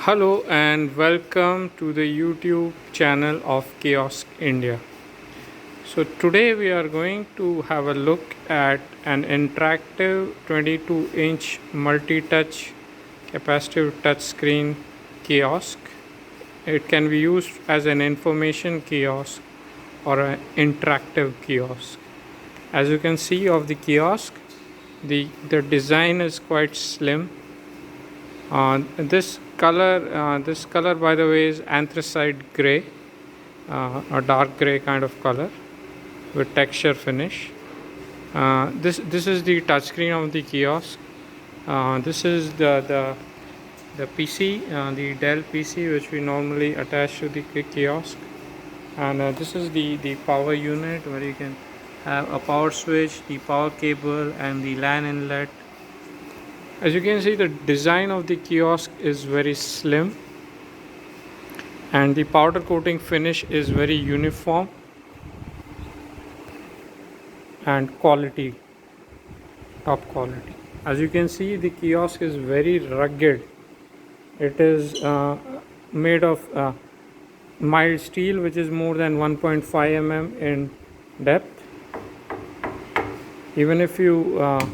Hello and welcome to the YouTube channel of Kiosk India. So today we are going to have a look at an interactive 22-inch multi-touch capacitive touchscreen kiosk. It can be used as an information kiosk or an interactive kiosk. As you can see of the kiosk, the design is quite slim. This color by the way is anthracite gray, a dark gray kind of color with texture finish. This is the touchscreen of the kiosk. This is the PC, the Dell PC, which we normally attach to the kiosk, and this is the power unit where you can have a power switch, the power cable, and the LAN inlet. As you can see, the design of the kiosk is very slim and the powder coating finish is very uniform and quality, top quality. As you can see, the kiosk is very rugged. It is made of mild steel, which is more than 1.5 mm in depth. Even if you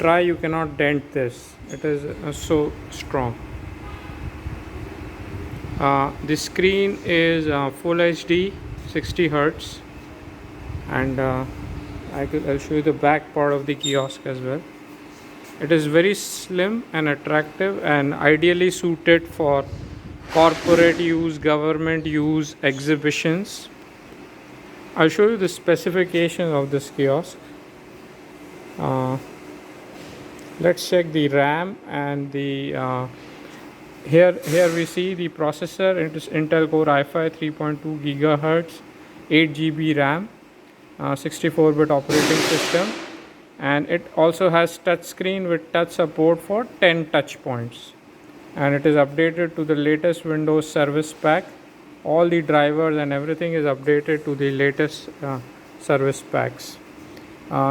try, you cannot dent this. It is so strong. The screen is full HD 60 Hertz, and I'll show you the back part of the kiosk as well. It is very slim and attractive and ideally suited for corporate use, government use, exhibitions. I'll show you the specifications of this kiosk. Let's check the RAM and the here we see the processor. It is Intel Core i5 3.2 GHz, 8 GB RAM, 64-bit operating system, and it also has touchscreen with touch support for 10 touch points, and it is updated to the latest Windows service pack. All the drivers and everything is updated to the latest service packs.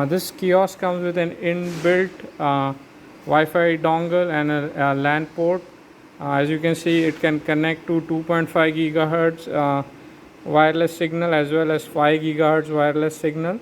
This kiosk comes with an inbuilt Wi-Fi dongle and a LAN port. As you can see, it can connect to 2.5 GHz wireless signal as well as 5 GHz wireless signal.